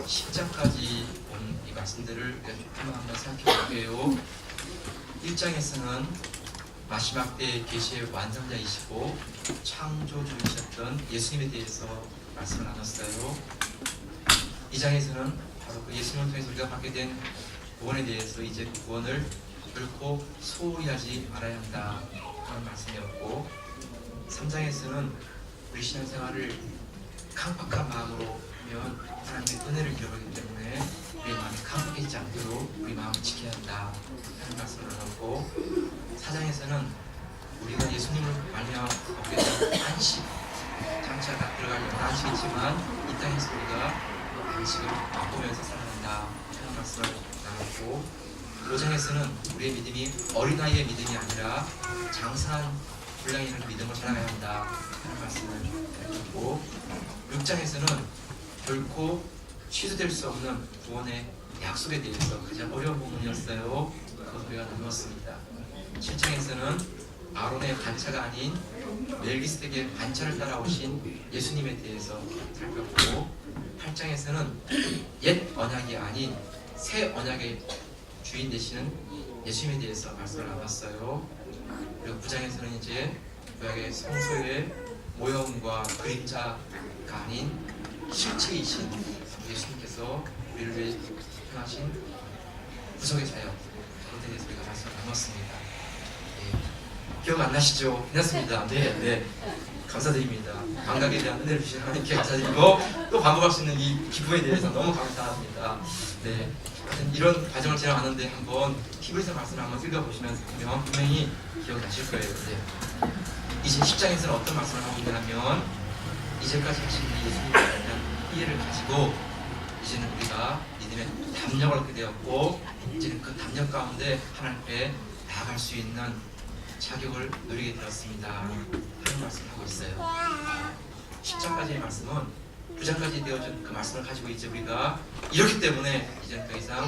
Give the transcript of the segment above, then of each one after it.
10장까지 온 이 말씀들을 조금 한번 살펴볼게요. 1장에서는 마지막 때의 계시의 완성자이시고 창조주이셨던 예수님에 대해서 말씀을 나눴어요. 2장에서는 바로 그 예수님을 통해서 우리가 받게 된 구원에 대해서 이제 그 구원을 결코 소홀히 하지 말아야 한다 하는 말씀이었고, 3장에서는 우리 신앙생활을 강팍한 마음으로 하면 하나님의 은혜를 잃어버리기 때문에 우리 마음이 강팍해지지 않도록 우리 마음을 지켜야 한다 하는 말씀을 나눴고, 4장에서는 우리가 예수님을 말미암아 얻게 된 안식 장차 다 들어갈 안식이지만 이 땅에서 우리가 안식을 맛보면서 살아간다 하는 말씀을 나눴고, 5장에서는 우리의 믿음이 어린아이의 믿음이 아니라 장사한 분량이 있는 믿음을 살아가야 한다 하는 말씀을 해주고, 6장에서는 결코 취소될 수 없는 구원의 약속에 대해서 가장 어려운 부분이었어요. 그것을 우리가 나누었습니다. 7장에서는 아론의 반차가 아닌 멜기스덱의 반차를 따라오신 예수님에 대해서 살폈고, 8장에서는 옛 언약이 아닌 새 언약의 주인 되시는 예수님에 대해서 말씀을 나눴어요. 그리고 9장에서는 이제 구약의 성소의 모형과 그림자가 아닌 실체이신 예수님께서 우리를 위해 행하신 구속의 사역, 그것에 대해서 우리가 말씀을 나눴습니다. 네. 기억 안 나시죠? 괜찮습니다. 네. 감사드립니다. 감각에 대한 은혜를 주신 하나님께 감사드리고, 또 반복할 수 있는 이 기쁨에 대해서 너무 감사합니다. 네. 이런 과정을 지나가는데 한번 히브리서 말씀을 한번 읽어보시면 분명히 기억나실 거예요. 네. 이제 10장에서는 어떤 말씀을 하고 있냐면, 이제까지 하신 예수님에 대한 이해를 가지고 이제는 우리가 믿음의 담력을 얻게 되었고, 이제는 그 담력 가운데 하나님께 나아갈 수 있는 자격을 누리게 되었습니다 하는 말씀을 하고 있어요. 10장까지의 말씀은 9장까지 되어진 그 말씀을 가지고 이제 우리가 이렇기 때문에 이제는 더 이상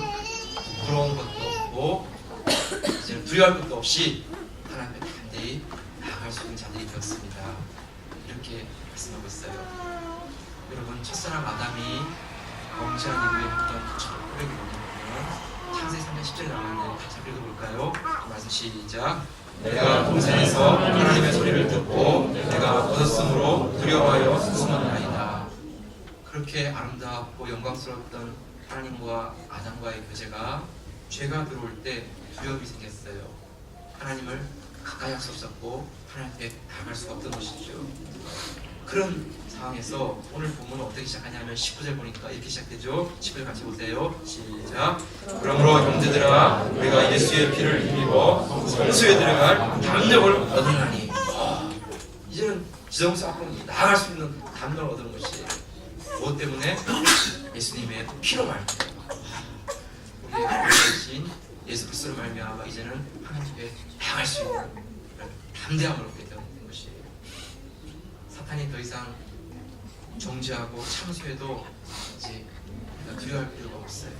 부끄러운 것도 없고 이제는 두려워할 것도 없이 하나님 앞에 담대히 나아갈 수 있는 자들이 되었습니다. 이렇게 말씀하고 있어요. 여러분, 첫사람 아담이 범죄한 이후에 했던 첫 고백이 뭐냐면 창세기 3장 10절에 나오는데 같이 읽어볼까요? 말씀 시작. 내가 동산에서 하나님의 소리를 듣고 내가 얻었으므로 두려워하여 숨었나이다. 그렇게 아름답고 영광스러웠던 하나님과 아담과의 교제가 죄가 들어올 때 두려움이 생겼어요. 하나님을 가까이 할 수 없었고 하나님께 나아갈 수가 없던 것이죠. 그런 상황에서 오늘 본문은 어떻게 시작하냐면 19절 보니까 이렇게 시작되죠. 19절 같이 보세요. 시작. 그러므로 형제들아, 우리가 예수의 피를 힘입어 성소에 들어갈 담력을 얻으나니. 이제는 지성소 앞으로 나아갈 수 있는 담력을 얻는 것이 무엇 때문에? 예수님의 피로 말미암아. 우리의 구주이신 예수 그리스도로 말미암아 이제는 하나님께 나아갈 수 있는 담대함을 얻게 되는 것이에요. 사탄이 더 이상 정죄하고 참수해도 이제 우리가 두려워할 필요가 없어요.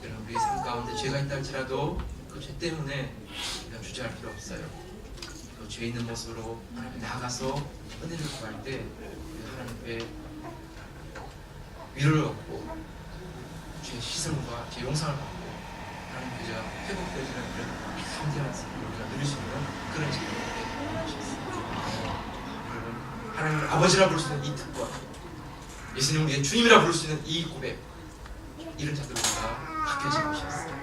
여러분, 우리의 삶 가운데 죄가 있다 할지라도 그 죄 때문에 우리가 주저할 필요 없어요. 그 죄 있는 모습으로 하나님 나아가서 은혜를 구할 때 하나님께 위로를 얻고 죄 씻음과 죄 용서를 받고 하나님께서 회복되어지는 그런 담대한 삶을 우리가 누릴 수 있는 그런 시간이 되는 것이었습니다. 하나님을 아버지라 부를 수 있는 이 특권, 예수님을 위해 주님이라 부를 수 있는 이 고백, 이런 자들과 바뀌어진 것이었어요.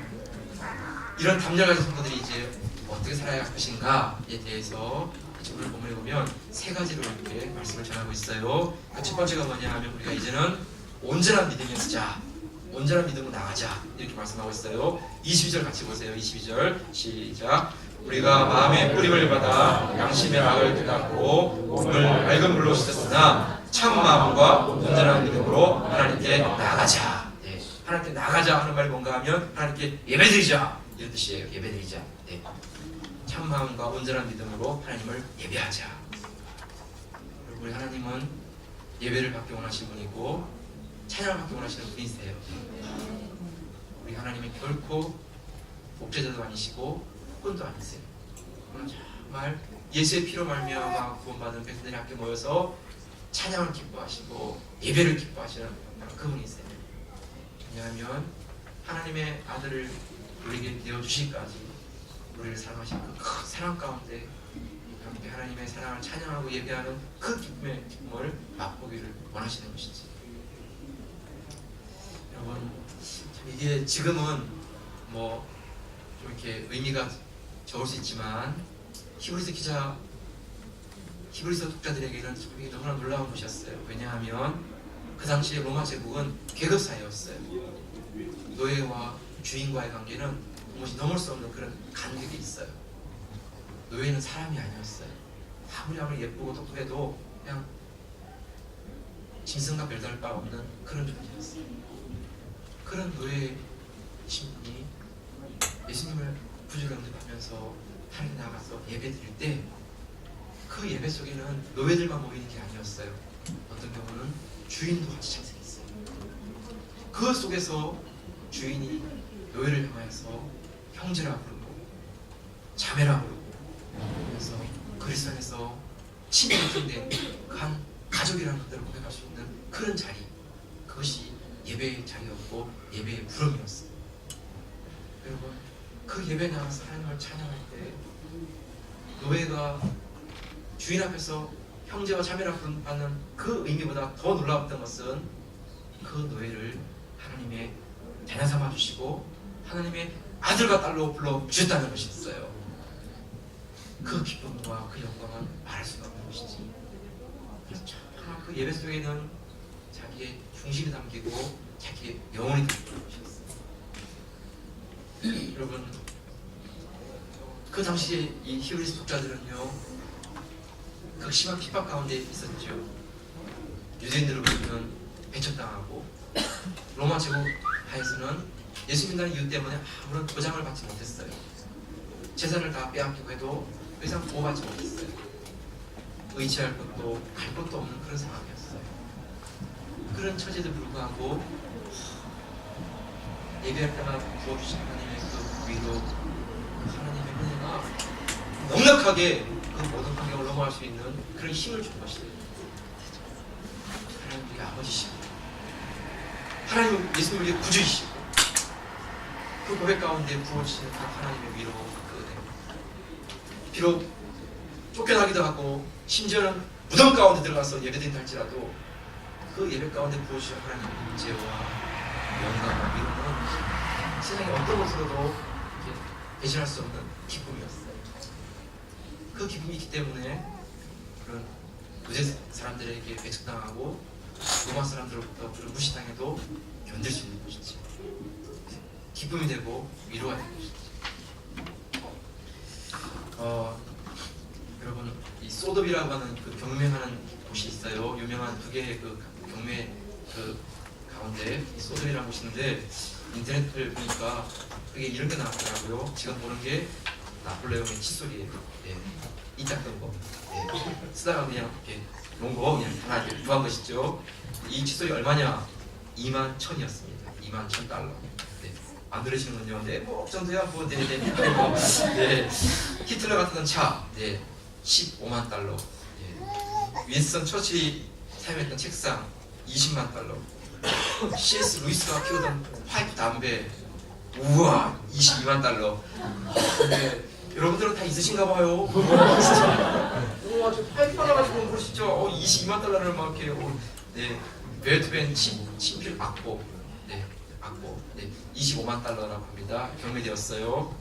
이런 담력 가진 성도들이 이제 어떻게 살아야 할 것인가에 대해서 이제 오늘 본문에 보면 세 가지로 이렇게 말씀을 전하고 있어요. 그 첫 번째가 뭐냐 하면 우리가 이제는 온전한 믿음에 쓰자, 온전한 믿음으로 나가자, 이렇게 말씀하고 있어요. 22절 같이 보세요. 22절 시작. 우리가 마음의 뿌림을 받아 양심의 악을 깨닫고 몸을 맑은 물로 씻었으나 참 마음과 온전한 믿음으로 하나님께 나가자. 네. 하나님께 나가자 하는 말이 뭔가 하면 하나님께 예배드리자, 이런 뜻이에요. 예배드리자. 네. 참 마음과 온전한 믿음으로 하나님을 예배하자. 우리 하나님은 예배를 받기 원하시는 분이고 찬양을 받기 원하시는 분이세요. 우리 하나님은 결코 목재자도 아니시고 혼도 아니세요. 정말 예수의 피로 말미암아 구원받은 백성들이 함께 모여서 찬양을 기뻐하시고 예배를 기뻐하시는 그분이세요. 왜냐하면 하나님의 아들을 우리에게 내어주시기까지 우리를 사랑하신 그 큰 사랑 가운데 함께 하나님의 사랑을 찬양하고 예배하는 그 기쁨을 맛보기를 원하시는 것이지. 여러분, 이게 지금은 뭐 좀 이렇게 의미가 적을 수 있지만 히브리서 독자들에게는 이게 너무나 놀라운 것이었어요. 왜냐하면 그 당시에 로마 제국은 계급 사회였어요. 노예와 주인과의 관계는 도무지 넘을 수 없는 그런 간격이 있어요. 노예는 사람이 아니었어요. 아무리 예쁘고 똑똑해도 그냥 짐승과 별다를 바 없는 그런 존재였어요. 그런 노예 신분이 예수님을 구주로 영접하면서 하나님 나가서 예배 드릴 때 그 예배 속에는 노예들만 모이는 게 아니었어요. 어떤 경우는 주인도 같이 참석했어요. 그 속에서 주인이 노예를 향하여서 형제라 부르고 자매라 부르고, 그래서 그리스도 안에서 친밀히 된 한 가족이라는 것들을 고백할 수 있는 그런 자리, 그것이 예배의 자리였고 예배의 부름이었어요. 여러분, 그 예배에 나가서 하나님을 찬양할 때 노예가 주인 앞에서 형제와 자매라 부름받는 그 의미보다 더 놀라웠던 것은 그 노예를 하나님의 대나 삼아 주시고 하나님의 아들과 딸로 불러 주셨다는 것이었어요. 그 기쁨과 그 영광은 말할 수가 없는 것이지. 그래서 정말 그 예배 속에는 자기의 중심이 담기고 자기의 영혼이 담기는 것이었어요. 여러분, 그 당시에 이 히브리서 독자들은요, 극심한 핍박 가운데 있었죠. 유대인들을 보면 배척당하고, 로마 제국 하에서는 예수 믿는다는 이유 때문에 아무런 보장을 받지 못했어요. 재산을 다 빼앗기고 해도 더 이상 보호받지 못했어요. 의지할 것도 갈 것도 없는 그런 상황이었어요. 그런 처지에도 불구하고 예배할 때마다 부어주신 하나님의 그 위로, 하나님의 은혜가 넉넉하게 그 모든 환경을 넘어갈 수 있는 그런 힘을 준 것이에요. 하나님 우리 아버지시고, 하나님은 예수님 우리의 구주이시고, 그 고백 가운데 부어주시는 그 하나님의 위로, 그 은혜. 비록 쫓겨나기도 하고 심지어는 무덤 가운데 들어가서 예배드린다 할지라도 그 예배 가운데 부어주신 하나님의 임재와 영광과 위로는 세상의 어떤 것으로도 대신할 수 없는 기쁨이었어요. 그 기쁨이 있기 때문에 그런 유대 사람들에게 배척당하고 로마 사람들로부터 그런 무시당해도 견딜 수 있는 것이지. 기쁨이 되고 위로가 되는 것이지. 여러분, 이 소돔이라고 하는 그 경매하는 곳이 있어요. 유명한 두 개의 그 경매 그 가운데 이 소돔이라는 곳이 있는데, 인터넷을 보니까 그게 이런 게 나왔더라고요. 지금 보는 게 나폴레옹의 칫솔이에요. 네. 이 닦은 거. 네. 쓰다가 그냥 이렇게 놓은 거 그냥 하나 이렇게 구한 것이죠. 이 칫솔이 얼마냐? 21,000이었습니다. 21,000달러. 네. 안 들으시는군요. 네, 뭐 정도야 뭐 네. 히틀러 같은 차. 네. 15만 달러. 네. 윈스턴 처칠이 사용했던 책상 20만 달러. C.S. 루이스가 피우던 파이프 담배, 우와, 22만 달러. 네. 여러분들은 다 있으신가 봐요. 진짜. 우와, 저 파이프 하나 가지고 모르시죠? 22만 달러를 막 이렇게. 네. 베토벤 친필 악보. 네. 악보. 네. 25만 달러라고 합니다. 경매되었어요.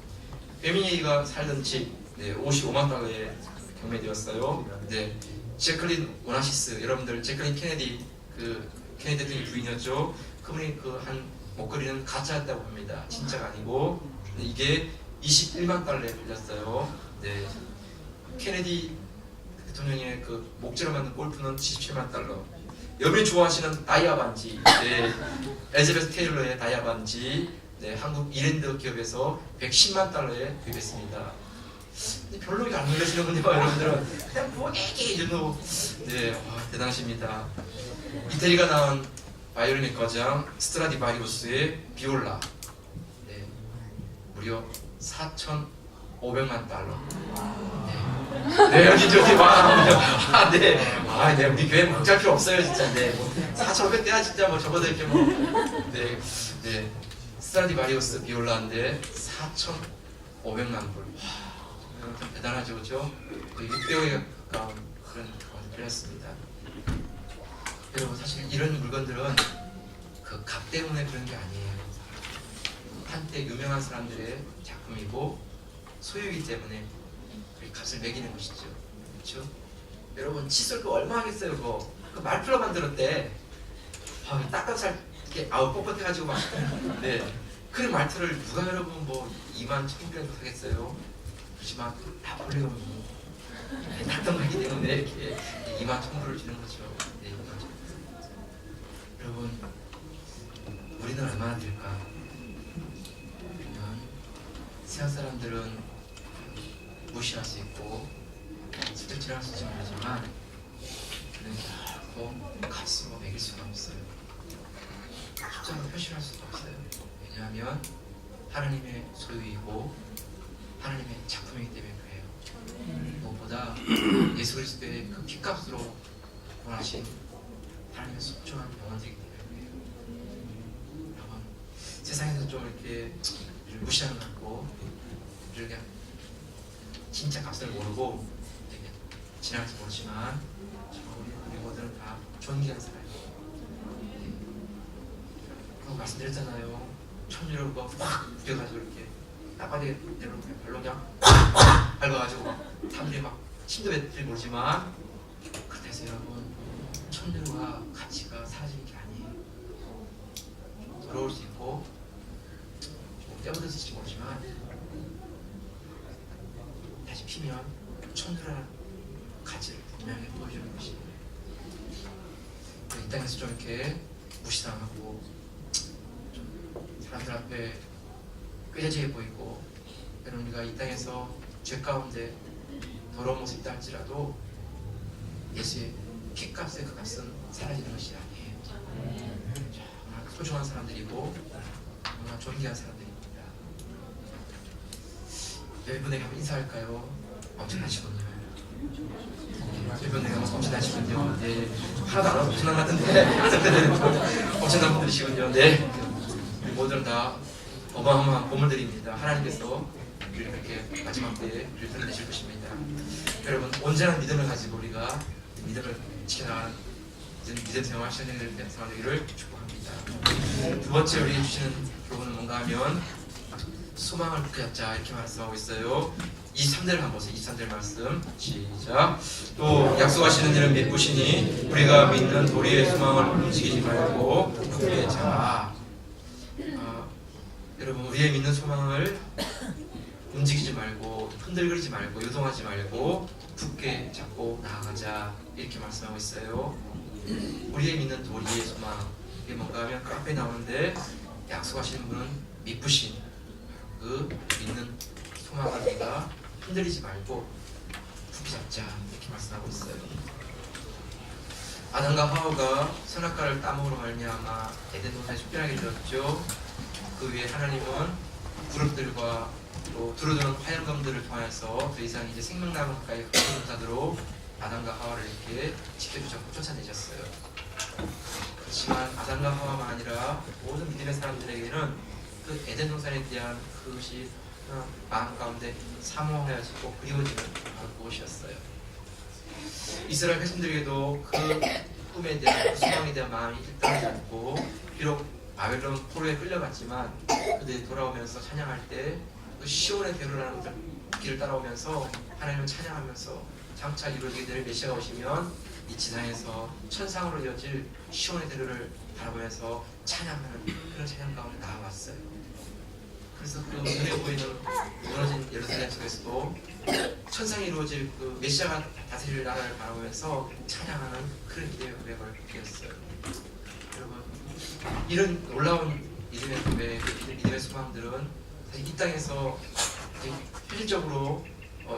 페미니가 살던 집, 네. 55만 달러에 경매되었어요. 네. 제클린 오나시스, 여러분들 제클린 케네디, 그 케네디 대통령 부인이었죠. 그분이 그 한 목걸이는 가짜였다고 합니다. 진짜가 아니고. 이게 21만 달러에 팔렸어요. 네. 케네디 대통령의 그 목재로 만든 골프는 77만 달러. 여러분이 좋아하시는 다이아 반지, 네. 엘리자베스 테일러의 다이아 반지, 네. 한국 이랜드 기업에서 110만 달러에 구입했습니다. 근데 별로 안 놀라시는군요, 여러분들은. 그냥 뭐 애기 이런. 네, 와, 대단하십니다. 이태리가 나온 바이올린의 거장 스트라디바리우스의 비올라, 네, 무려 4,500만 달러. 네, 여기 저기 와, 네, 우리 교회 망할 필요 없어요, 진짜. 네, 뭐 4,500대야 진짜 뭐 저보다 이렇게 뭐, 네, 네, 스트라디바리우스 비올라인데 4,500만 불. 와, 좀 대단하죠, 그렇죠? 600억에 가까운 그런 걸 들였습니다. 여러분, 사실 이런 물건들은 그 값 때문에 그런 게 아니에요. 한때 유명한 사람들의 작품이고 소유이기 때문에 그 값을 매기는 것이죠. 그렇죠? 여러분, 칫솔 그 얼마 하겠어요? 그거 그 말플로 만들었대. 딱딱살 이렇게 뻣뻣해가지고 막. 네. 그 말투를 누가 여러분 뭐 21,000원이라도 사겠어요? 그렇지만 다 볼륨이 딱딱하기 때문에 이렇게 21,000원을 주는 거죠. 네, 21,000원. 여러분, 우리는 얼마나 될까? 그러면 세상 사람들은 무시할 수 있고 스쳐 지나갈 수 있지만 그는 결코 값으로 매길 수가 없어요. 숫자로 표시할 수가 없어요. 왜냐하면 하나님의 소유이고 하나님의 작품이기 때문에 그래요. 무엇보다 예수 그리스도의 그 피값으로 구원하신 하나님의 소중한 영혼들이기 때문에 그래요. 여러분, 세상에서 좀 이렇게 무시하는 것 같고 이렇게 진짜 값을 모르고 지나갈지 모르지만 우리 모두는 다 존귀한 사람이에요. 말씀드렸잖아요. 천주를 그거 확 부겨가지고 이렇게 나빠지게 내려놓고 발로 그냥 밟아가지고 막 사람들이 막 힘도 뱉을지 모르지만 그래서 여러분, 천주가 가치가 사라지는 게 아니에요. 더러울 수 있고 떼어들을지 모르지만 다시 피면 천주라는 가치를 분명히 보여주는 것이에요. 이 땅에서 좀 이렇게 무시당하고 사람들 앞에 꾀죄죄해 보이고, 여러분, 우리가 이 땅에서 죄 가운데 더러운 모습이 있다 할지라도 예수의 피값의 그 값은 사라지는 것이 아니에요. 정말 소중한 사람들이고 정말 존귀한 사람들입니다. 여러분에게 한번 인사할까요? 엄청나시군요. 여러분에게 한번 엄청나시군요. 네, 하나도 안 엄청난 것 같은데 엄청난 분들이시군요. 네, 우리 모두는 다 어마어마한 보물들입니다. 하나님께서 우리를 이렇게 마지막 때에 우리를 드러내실 것입니다. 여러분, 온전한 믿음을 가지고 우리가 믿음을 지켜나가는 믿음 생활 시간을 생활하기를 축복합니다. 두 번째 우리에게 주시는 교훈은 뭔가 하면 소망을 붙게 잡자, 이렇게 말씀하고 있어요. 23절을 한번 보세요. 23절 말씀 시작. 또 약속하시는 이는 믿으시니 우리가 믿는 도리의 소망을 움직이지 말고 굳게 잡아. 여러분, 우리의 믿는 소망을 움직이지 말고 흔들거리지 말고 요동하지 말고 굳게 잡고 나아가자, 이렇게 말씀하고 있어요. 우리의 믿는 도리의 소망, 이게 뭔가 하면 그 앞에 나오는데 약속하시는 분은 믿으신 그 믿는 소망을 우리가 흔들리지 말고 굳게 잡자, 이렇게 말씀하고 있어요. 아담과 하와가 선악과를 따먹으로 말미암아 에덴 동산에 쫓겨나게 되었죠. 그 위에 하나님은 그룹들과 또 두루두는 화염검들을 통해서 더 이상 이제 생명나무 가까이 가까운 자들로 아담과 하와를 이렇게 지켜주셨고 쫓아내셨어요. 그렇지만 아담과 하와만 아니라 모든 믿음의 사람들에게는 그 에덴 동산에 대한 그것이 마음 가운데 사모하여지고 그리워지는 바로 그것이었어요. 이스라엘 백성들에게도 그 꿈에 대한, 그 소망에 대한 마음이 일단하지 않고, 비록 바벨론 포로에 끌려갔지만 그들이 돌아오면서 찬양할 때 그 시온의 대로라는 길을 따라오면서 하나님을 찬양하면서 장차 이루어지게 될 메시아가 오시면 이 지상에서 천상으로 이어질 시온의 대로를 바라보면서 찬양하는 그런 찬양 가운데 나아왔어요. 그래서 그 눈에 보이는 무너진 예루살렘 속에서도 천상에 이루어질 그 메시아가 다스릴 나라를 바라보면서 찬양하는 그런 기대의 고백을 드렸어요. 여러분, 이런 놀라운 믿음의 고백, 믿음의 소망들은 사실 이 땅에서 현실적으로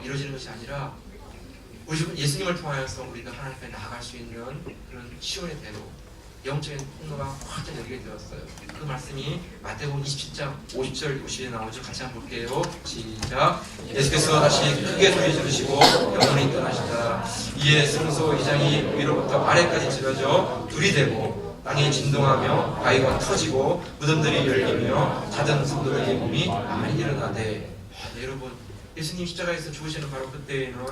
이루어지는 것이 아니라 우리 예수님을 통하여서 우리가 하나님 앞에 나아갈 수 있는 그런 시온의 대로, 영적인 통로가 확 열리게 되었어요. 그 말씀이 마태복음 27장 50절 50절에 나오죠. 같이 한번 볼게요. 시작. 예수께서 다시 크게 소리 지르시고 영원히 떠나시다. 이에 성소 2장이 위로부터 아래까지 찢어져 둘이 되고 땅이 진동하며 바위가 터지고 무덤들이 열리며 자던 성도들의 몸이 많이 일어나되. 네, 여러분, 예수님 십자가에서 죽으시는 바로 그때에는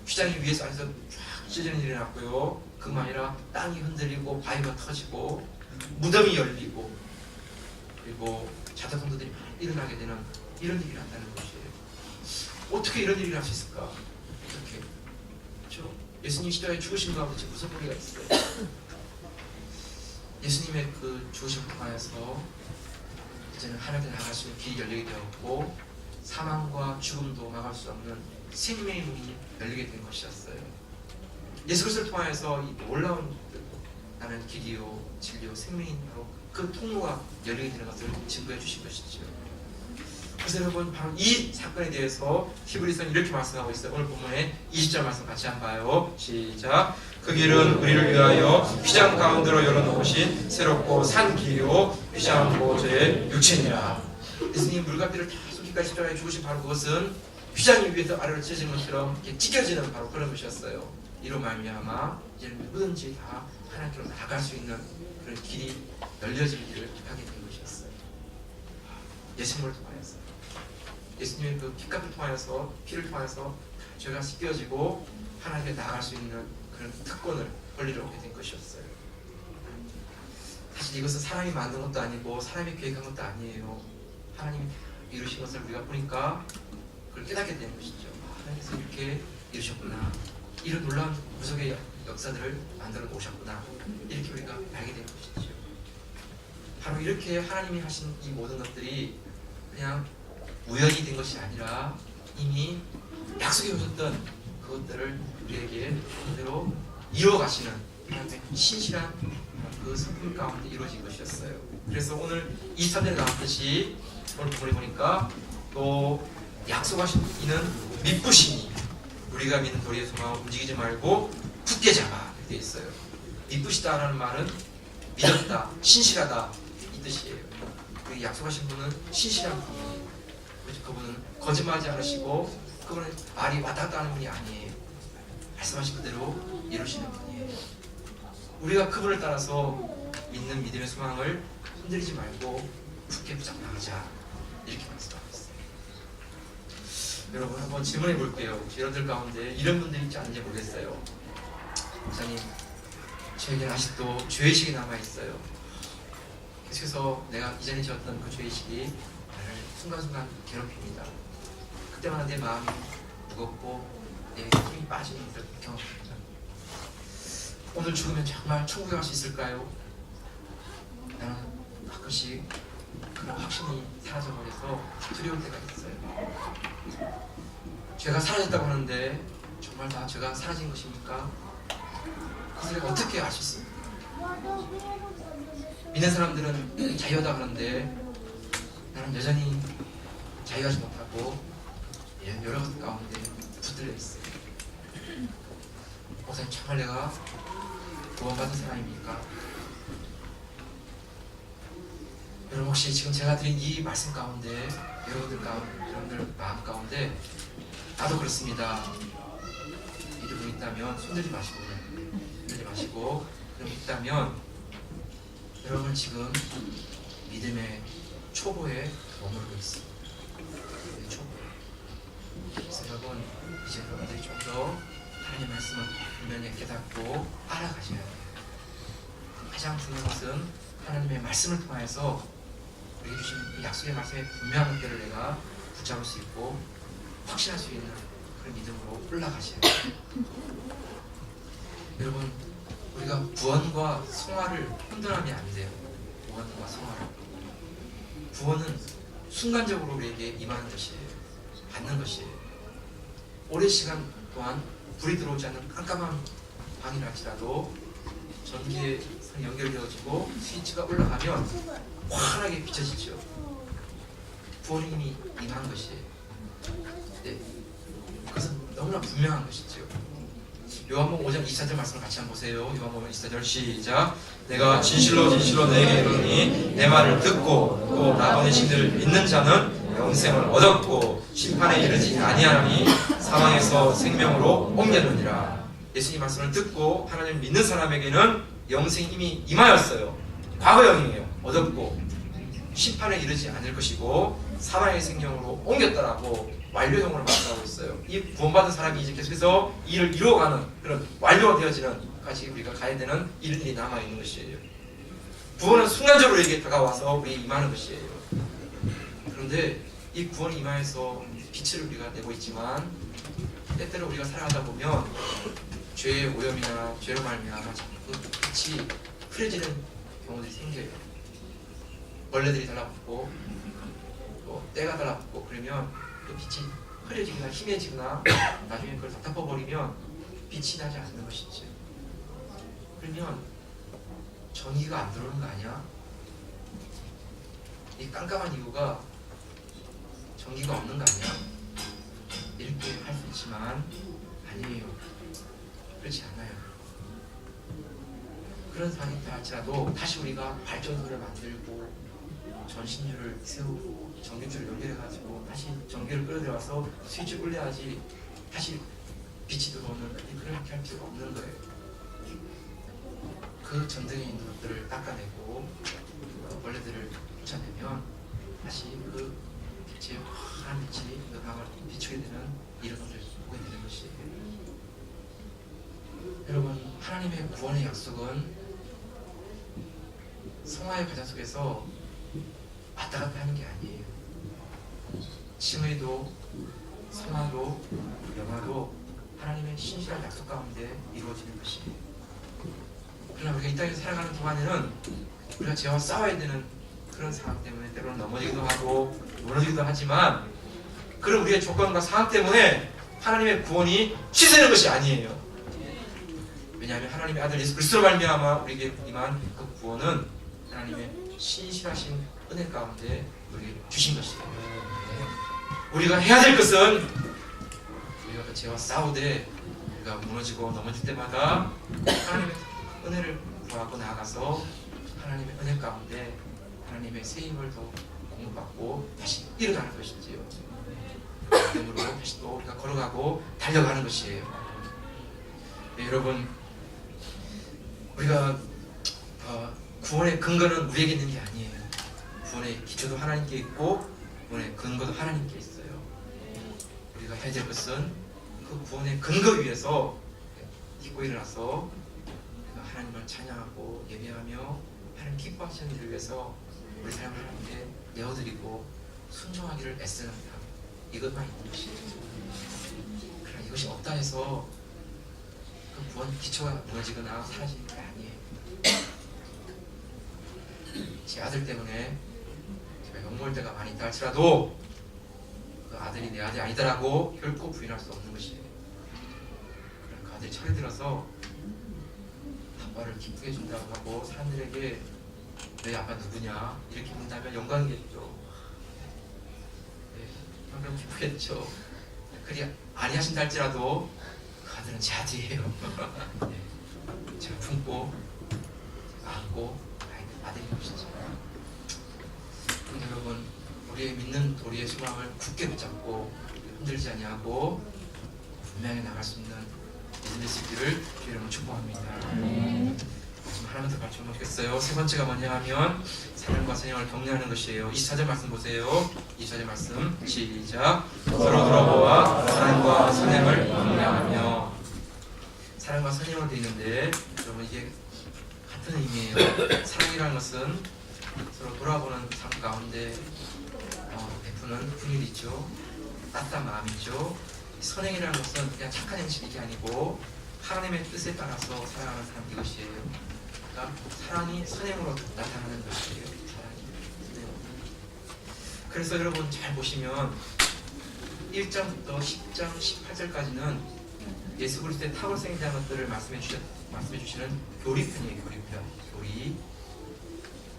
휘장이 위에서 안에서 쫙 찢어지는 일이 났고요. 그뿐만 아니라 땅이 흔들리고 바위가 터지고 무덤이 열리고 그리고 자던 성도들이 많이 일어나게 되는 이런 일이 난다는 것이에요. 어떻게 이런 일이 날 수 있을까? 어떻게? 그렇죠? 예수님 십자가에 죽으신 거하고 지금 무슨 관계가 있어요? 예수님의 그 죽으심을 통하여서 이제는 하나님께 나갈 수 있는 길이 열리게 되었고 사망과 죽음도 막을 수 없는 생명의 문이 열리게 된 것이었어요. 예수 그리스도를 통하여서 이 놀라운 나는 길이요 진리요 생명인 바로 그 통로가 열리게 되는 것을 증거해 주신 것이죠. 그래서 여러분 바로 이 사건에 대해서 히브리서는 이렇게 말씀하고 있어요. 오늘 본문에 20절 말씀 같이 한번 봐요. 시작. 그 길은 우리를 위하여 휘장 가운데로 열어놓으신 새롭고 산 길이요 휘장 보좌의 육체니라. 예수님 물과 피를 다 쏟기까지 십자가에 죽으신 바로 그것은 휘장이 위에서 아래로 찢어진 것처럼 이렇게 찢겨지는 바로 그런 것이었어요. 이로 말미암아 이제는 누구든지 다 하나님께로 나아갈 수 있는 그런 길이 열려질 일을 하게 된 것이었어요. 예수님을 통하여서 예수님의 그 피값을 통하여서 피를 통하여서 죄가 씻겨지고 하나님께 나아갈 수 있는 그런 특권을 권리를 얻게 된 것이었어요. 사실 이것은 사람이 만든 것도 아니고 사람이 계획한 것도 아니에요. 하나님이 이루신 것을 우리가 보니까 그걸 깨닫게 되는 것이죠. 하나님께서 이렇게 이루셨구나. 이런 놀라운 구속의 역사들을 만들어 놓으셨구나. 이렇게 우리가 알게 되는 것이죠. 바로 이렇게 하나님이 하신 이 모든 것들이 그냥 우연이 된 것이 아니라 이미 약속해 오셨던 그것들을 우리에게 그대로 이루어가시는 하나님의 신실한 그 성품 가운데 이루어진 것이었어요. 그래서 오늘 23절에 나왔듯이 오늘 본문에 보니까 또 약속하신 이는 믿부시니 우리가 믿는 도리의 소망을 움직이지 말고 굳게 잡아 이렇게 되어 있어요. 믿부시다라는 말은 믿었다, 신실하다 이 뜻이에요. 그 약속하신 분은 신실한 분이에요. 그분은 거짓말하지 않으시고 그분은 말이 왔다 갔다 하는 분이 아니에요. 말씀하신 그대로 이루시는 분이에요. 우리가 그분을 따라서 믿는 믿음의 소망을 흔들리지 말고 굳게 붙잡고 나가자 이렇게 말씀하고 있어요. 여러분 한번 질문해 볼게요. 여러분들 가운데 이런 분들이 있지 않은지 모르겠어요. 목사님, 저에게는 아직도 죄의식이 남아있어요. 그래서 내가 이전에 지었던 그 죄의식이 나를 순간순간 괴롭힙니다. 그때마다 내 마음이 무겁고 내 힘이 빠지는 것을 경험합니다. 오늘 죽으면 정말 천국에 갈 수 있을까요? 나는 가끔씩 그런 확신이 사라져버려서 두려울 때가 있어요. 죄가 사라졌다고 하는데 정말 다 죄가 사라진 것입니까? 그것을 어떻게 알 수 있습니까? 믿는 사람들은 자유하다 하는데 나는 여전히 자유하지 못하고 여러 것 가운데 붙들려 있어요. 목사님, 정말 내가 구원받은 사람입니까? 여러분 혹시 지금 제가 드린 이 말씀 가운데 여러분들 마음 가운데 나도 그렇습니다 이런 분 있다면 손들지 마시고 그럼 있다면 여러분 지금 믿음의 초보에 머무르고 있습니다. 그래서 여러분 이제 여러분들이 좀 더 하나님의 말씀을 분명히 깨닫고 알아가셔야 돼요. 가장 중요한 것은 하나님의 말씀을 통하여서 우리에게 주신 이 약속의 말씀의 분명한 것들을 내가 붙잡을 수 있고 확신할 수 있는 그런 믿음으로 올라가셔야 돼요. 여러분 우리가 구원과 성화를 혼돈하면 안 돼요. 구원과 성화를. 구원은 순간적으로 우리에게 임하는 것이에요. 받는 것이에요. 오랜 시간 동안 불이 들어오지 않는 깜깜한 방이라 할지라도 전기에 연결되어지고 스위치가 올라가면 환하게 비춰지죠. 구원이 이미 임한 것이에요. 네. 그것은 너무나 분명한 것이죠. 요한복음 5장 24절 말씀을 같이 한번 보세요. 요한복음 24절 시작. 내가 진실로 내게 이르노니 내 말을 듣고 또 나 보내신 이를 믿는 자는 영생을 얻었고 심판에 이르지 아니하니 사망에서 생명으로 옮겼느니라. 예수님 말씀을 듣고 하나님을 믿는 사람에게는 영생이 이미 임하였어요. 과거형이에요. 어둡고 심판에 이르지 않을 것이고 사망의 생명으로 옮겼다라고 완료형으로 말씀하고 있어요. 이 구원받은 사람이 이제 계속해서 일을 이루어가는 그런 완료가 되어지는 까지 우리가 가야 되는 일들이 남아 있는 것이에요. 구원은 순간적으로 우리에게 다가와서 우리에게 임하는 것이에요. 그런데 이 구원이 임하여서 빛을 우리가 내고 있지만 때때로 우리가 살아가다 보면 죄의 오염이나 죄로 말미암아 자꾸 빛이 흐려지는 경우들이 생겨요. 벌레들이 달라붙고 또 때가 달라붙고 그러면 그 빛이 흐려지거나 희미해지거나 나중에 그걸 다 덮어버리면 빛이 나지 않는 것이죠. 그러면 전기가 안 들어오는 거 아니야? 이 깜깜한 이유가 전기가 없는 거 아니야? 이렇게 할 수 있지만 아니에요. 그렇지 않아요. 그런 상황이 있다 할지라도 다시 우리가 발전소를 만들고 전신줄을 세우고 전기줄을 연결해가지고 다시 전기를 끌어들여서 스위치를 올려야지 다시 빛이 들어오는 그렇게 할 필요가 없는 거예요. 그 전등에 있는 것들을 닦아내고 벌레들을 쫓아내면 다시 그 빛의 환한 빛이 그 강을 비추게 되는 이런 것을 보게 되는 것이에요. 여러분, 하나님의 구원의 약속은 성화의 과정 속에서 왔다 갔다 하는 게 아니에요. 칭의도 성화도 영화도 하나님의 신실한 약속 가운데 이루어지는 것이에요. 그러나 우리가 이 땅에서 살아가는 동안에는 우리가 죄와 싸워야 되는 그런 상황 때문에 때로는 넘어지기도 하고 무너지기도 하지만 그런 우리의 조건과 상황 때문에 하나님의 구원이 취소되는 것이 아니에요. 왜냐하면 하나님의 아들 예수 그리스도로 말미암아 우리에게 임한 그 구원은 하나님의 신실하신 은혜 가운데 우리에게 주신 것이에요. 우리가 해야 될 것은 우리가 그 죄와 싸우되 우리가 무너지고 넘어질 때마다 하나님의 은혜를 구하고 나아가서 하나님의 은혜 가운데 하나님의 새 힘을 더 공급받고 다시 일어나는 것이지요. 믿음으로 다시 또 우리가 걸어가고 달려가는 것이에요. 네, 여러분, 우리가 구원의 근거는 우리에게 있는 게 아니에요. 구원의 기초도 하나님께 있고 구원의 근거도 하나님께 있어요. 우리가 해야 될 것은 그 구원의 근거 위에서 잊고 일어나서 하나님을 찬양하고 예배하며 하나님 기뻐하시는 일을 위해서 우리 삶을 하나님께 내어드리고 순종하기를 애쓰는 삶, 이것만 있는 것이에요. 그러나 이것이 없다 해서 그 구원 기초가 무너지거나 사라지는 게 아니에요. 제 아들 때문에 제가 욕먹을 때가 많이 있다 할지라도 그 아들이 내 아들이 아니다라고 결코 부인할 수 없는 것이에요. 그 아들이 철이 들어서 아빠를 기쁘게 해준다고 하고 사람들에게 너희 아빠 누구냐 이렇게 묻는다면 영광이겠죠. 네, 그럼 기쁘겠죠. 그리 아니하신다 할지라도 그 아들은 제 아들이에요. 네, 제가 품고 제가 안고 아들인 것이죠. 여러분, 우리의 믿는 우리의 소망을 굳게 붙잡고 흔들지 아니하고 분명히 나갈 수 있는 믿음의 수 있기를 주의 이름으로 축복합니다. 지금 하나만 더 같이 보겠어요. 세 번째가 뭐냐 하면 사랑과 선행을 격려하는 것이에요. 24절 말씀 보세요. 24절 말씀 시작. 서로 돌아보아 사랑과 선행을 격려하며. 사랑과 선행으로 되어 있는데 여러분 이게 같은 의미예요. 사랑이라는 것은 서로 돌아보는 삶 가운데 베푸는 분위기죠. 따뜻한 마음이죠. 선행이라는 것은 그냥 착한 행실이 아니고 하나님의 뜻에 따라서 살아가는 삶, 이것이에요. 그러니까 사랑이 선행으로 나타나는 것이에요. 사랑이. 그래서 여러분 잘 보시면 1장부터 10장, 18절까지는 예수 그리스도의 탁월성에 대한 것들을 말씀해 주시는 교리편이에요. 교리편. 교리.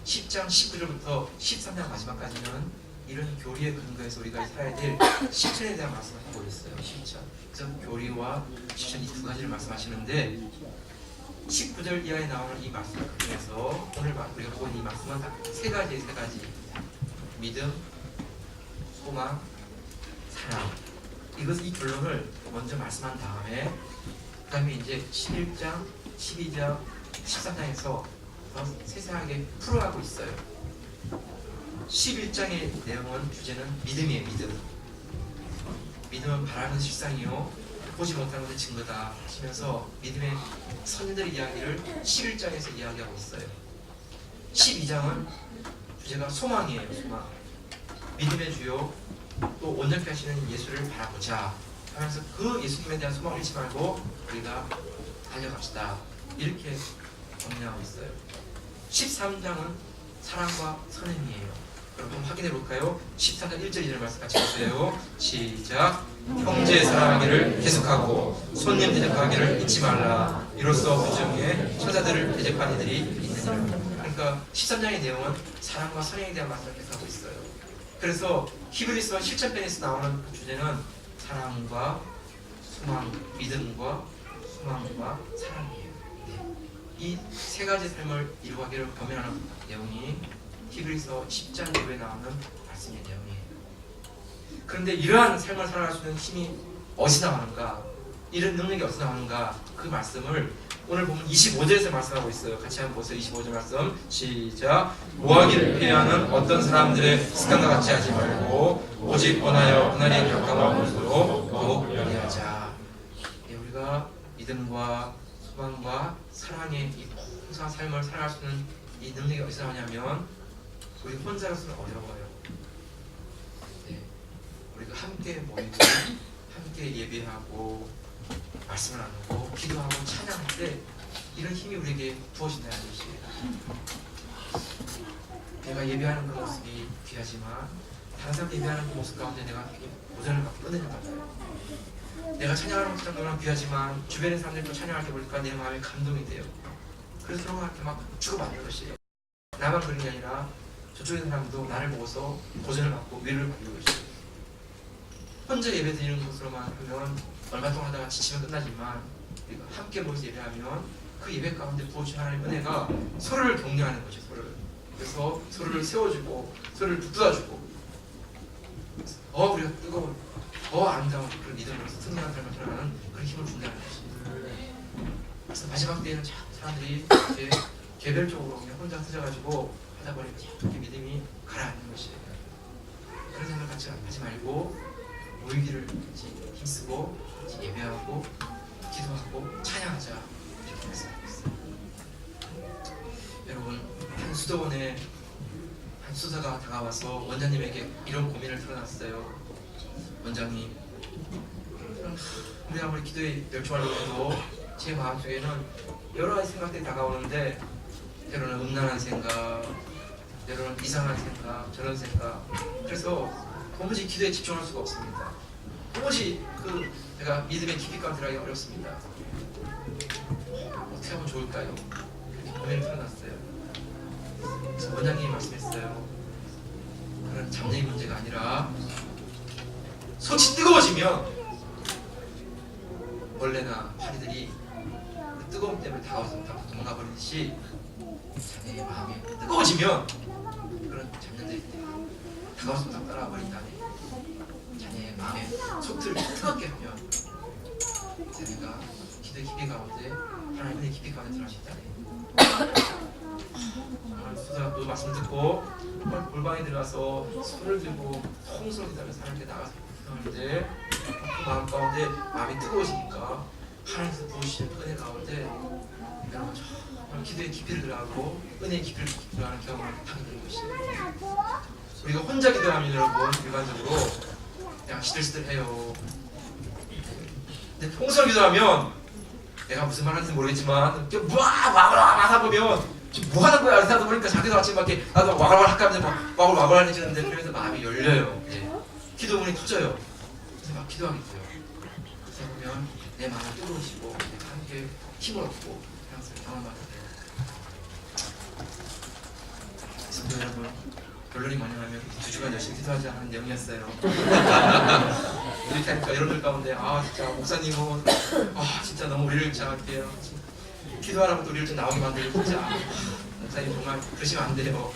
10장 19절부터 13장 마지막까지는 이런 교리의 근거에서 우리가 살아야 될 실천에 대한 말씀을 하고 있어요. 실천. 그래서 교리와 실천 이 두 가지를 말씀하시는데 19절 이하에 나오는 이 말씀을 통해서 오늘 우리가 보는 이 말씀은 세 가지. 믿음, 소망, 사랑. 이 결론을 먼저 말씀한 다음에 그 다음에 이제 11장, 12장, 13장에서 세세하게 풀어가고 있어요. 11장의 내용은 주제는 믿음이에요. 믿음은 바라는 실상이요 보지 못하는 것의 증거다 하시면서 믿음의 선녀들의 이야기를 11장에서 이야기하고 있어요. 12장은 주제가 소망이에요. 소망. 믿음의 주요 또 온전케 하시는 예수를 바라보자 하면서 그 예수님에 대한 소망을 잃지 말고 우리가 달려갑시다 이렇게 정리하고 있어요. 13장은 사랑과 선행이에요. 그럼 한번 확인해 볼까요? 13장 1절 2절 말씀 같이 보세요. 시작. 형제 사랑하기를 계속하고 손님 대접하기를 잊지 말라. 이로써 그 중에 천사들을 대접한 이들이 있느니라. 그러니까 13장의 내용은 사랑과 선행에 대한 말씀을 계속하고 있어요. 그래서 히브리서 실천편에서 나오는 그 주제는 사랑과 소망, 믿음과 소망과 사랑이에요. 이 세 가지 삶을 이루어가기를 겸해하는 내용이 히브리서 10장 이후에 나오는 말씀의 내용이에요. 그런데 이러한 삶을 살아갈 수 있는 힘이 어디서 나오는가? 이런 능력이 어디서 나오는가? 그 말씀을 오늘 보면 25절에서 말씀하고 있어요. 같이 한번 보세요. 25절 말씀 시작. 모하기를 피하는 어떤 사람들의 습관과 같이 하지 말고 오직 원하여 그날이 가까워 올수록 더욱 연애하자. 우리가 믿음과 소망과 사랑의 이 풍성한 삶을 살아갈 수 있는 이 능력이 어디서 나오냐면 우리 혼자로서는 어려워요. 우리가 함께 모이고 함께 예배하고 말씀을 나누고 기도하고 찬양할 때 이런 힘이 우리에게 부어진다는 것이에요. 내가 예배하는 그 모습이 귀하지만 다른 사람 예배하는 그 모습 가운데 내가 도전을 갖고 끊는 것 같아요. 내가 찬양하는 모습이 너무나 귀하지만 주변의 사람들도 찬양할 때 보니까 내 마음에 감동이 돼요. 그래서 서로 이렇게 막 주고받는 것이에요. 나만 그런 게 아니라 저쪽에 있는 사람도 나를 보고서 도전을 받고 위로를 받는 것이에요. 혼자 예배 드리는 것으로만 하면 얼마 동안 하다가 지치면 끝나지만 우리가 함께 모여서 예배하면 그 예배 가운데 부어주신 하나님의 은혜가 서로를 격려하는 것이죠. 서로를. 그래서 서로를 세워주고 서로를 붙들어주고 우리가 뜨거운 아름다운 그런 믿음으로서 승리하는 삶을 살아가는 그런 힘을 준다는 것입니다. 그래서 마지막 때에는 사람들이 이제 개별적으로 그냥 혼자 쓰져가지고 하다 보니까 이렇게 믿음이 가라앉는 것이에요. 그런 생각을 같이 하지 말고 모이기를 힘쓰고 예배하고 기도하고 찬양하자 이렇게 말씀하고 있어요. 여러분 한 수도원에 한 수사가 다가와서 원장님에게 이런 고민을 털어놨어요. 원장님, 우리 아무리 기도에 열중하려고 해도 제 마음속에는 여러 가지 생각들이 다가오는데 때로는 음란한 생각, 때로는 이상한 생각, 저런 생각. 그래서 도무지 기도에 집중할 수가 없습니다. 도무지 내가 믿음의 깊이까지 들어가기 어렵습니다. 어떻게 하면 좋을까요? 그렇게 고민을 털어놨어요. 그래서 원장님이 말씀했어요. 그런 잡념의 문제가 아니라 손이 뜨거워지면 벌레나 파리들이 그 뜨거움 때문에 다가와서 도망가 버리듯이 자네의 마음이 뜨거워지면 그런 잡념들이 다가와서 따라와 버린다네. 자네의 마음에 속들을 뜨겁게 하면 자네가 기도의 깊이 가운데 하나님의 깊이 가운데 들어갈 수 있다네. 수사가 또 말씀 듣고 골방에 들어가서 손을 들고 통솔 기다면서 하나님께 나가서 기도하는데 그 마음 가운데 마음이 뜨거워지니까 하나님께서 부으시는 은혜 가운데 여러분 정말 기도의 깊이를 들어가고 은혜의 깊이를 들어가는 경험을 하게 되는 것이에요. 우리가 혼자 기도하면 여러분 일반적으로 그냥 시들시들해요. 근데 통솔 기도하면 내가 무슨 말 하는지 모르겠지만 와글와글 하다 보면 지금 뭐 하는 거야? 하다 보니까 자기도 아침에 막 이렇게 나도 와글와글 할까 하면서 막 와글와글 해주는데 그러면서 마음이 열려요. 기도문이 터져요. 그래서 막 기도하게 돼요. 그러다 보면 내 마음이 뜨거워지고 내가 함께 힘을 얻고 항상 경험하게 돼요. 성도 여러분, 결론이 뭐냐면 2주간 열심히 기도하지 않은 내용이었어요. 이렇게 하니까 여러분들 가운데 진짜 목사님은 진짜 너무 우리를 이렇게 기도하라고 또 우리를 좀 나오게 만들고 진짜 목사님 정말 그러시면 안 돼요.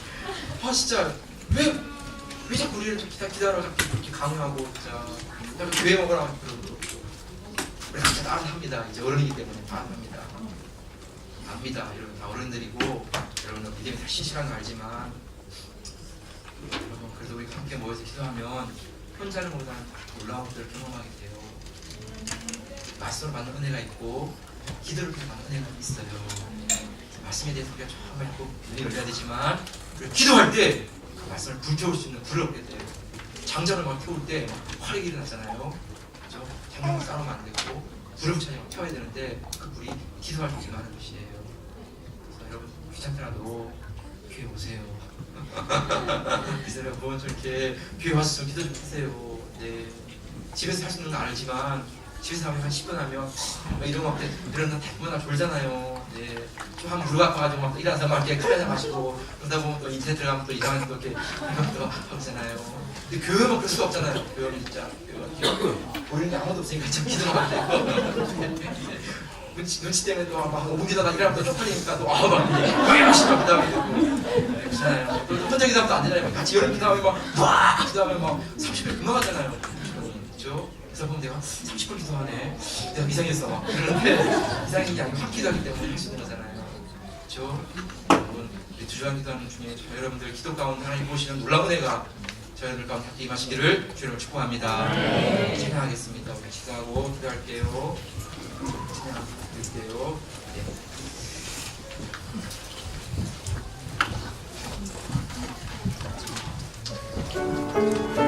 진짜 왜 자꾸 우리를 좀 기도하라고 자꾸 이렇게 강요하고 진짜 교회 먹으라고 그러고 우리 진짜 따라합니다. 이제 어른이기 때문에 따라합니다. 압니다. 여러분 다 어른들이고 여러분 믿음이 다 신실한 거 알지만 여러분 그래도 우리 함께 모여서 기도하면 혼자는 보다 놀라운 것들을 경험하게 돼요. 말씀을 받는 은혜가 있고 기도를 통해 받는 은혜가 있어요. 말씀에 대해서 우리가 정말 꼭 눈이 열려야 되지만 우리가 기도할 때 그 말씀을 불태울 수 있는 불을 얻게 돼요. 장전을 막 태울 때 화력이 일어나잖아요. 그죠? 장전을 쌓으면 안 되고 불을 차지 막 태워야 되는데 그 불이 기도할 때 임하는 것이에요. 그래서 여러분 귀찮더라도 교회 오세요. 그래서 여러분 저렇게 교회 와서 좀 기도 좀 하세요. 네. 집에서 할 수 있는 건 알지만 집에서 하면 한 10분 하면 이런 거 이런 거 졸잖아요. 네. 좀 한번 무릎 아파가지고 막 일어나서 막 이렇게 카메라 마시고 그러다 보면 또 인터넷 들어가면 또 이상한 또 이렇게 또 하잖아요. 근데 교회만 그럴 수가 없잖아요. 교회는 진짜 보이는 게 아무도 없으니까 참 기도만 안 되고 눈치 때문에 또 막 옮기다가 일어나면 또 쪽팔리니까 또 막 열심히 기도하게 되고 그렇잖아요. 또 혼자 기도하면 안 되잖아요. 같이 여러 기도하면 막 기도하면 막 30분 금방 하잖아요. 그렇죠? 그래서 보면 내가 30분 기도하네. 내가 이상했어 막 그러는데 이상한 게 아니고 확 기도하기 때문에 할 수 있는 거잖아요. 그렇죠? 여러분 우리 두 주간 기도하는 중에 저 여러분들 기도 가운데 하나님 보시는 놀라운 은혜가 저 여러분들 가운데 함께 임하시기를 주님을 축복합니다. 찬양하겠습니다. 우리 기도하고 기도할게요. 찬양드릴게요. 네.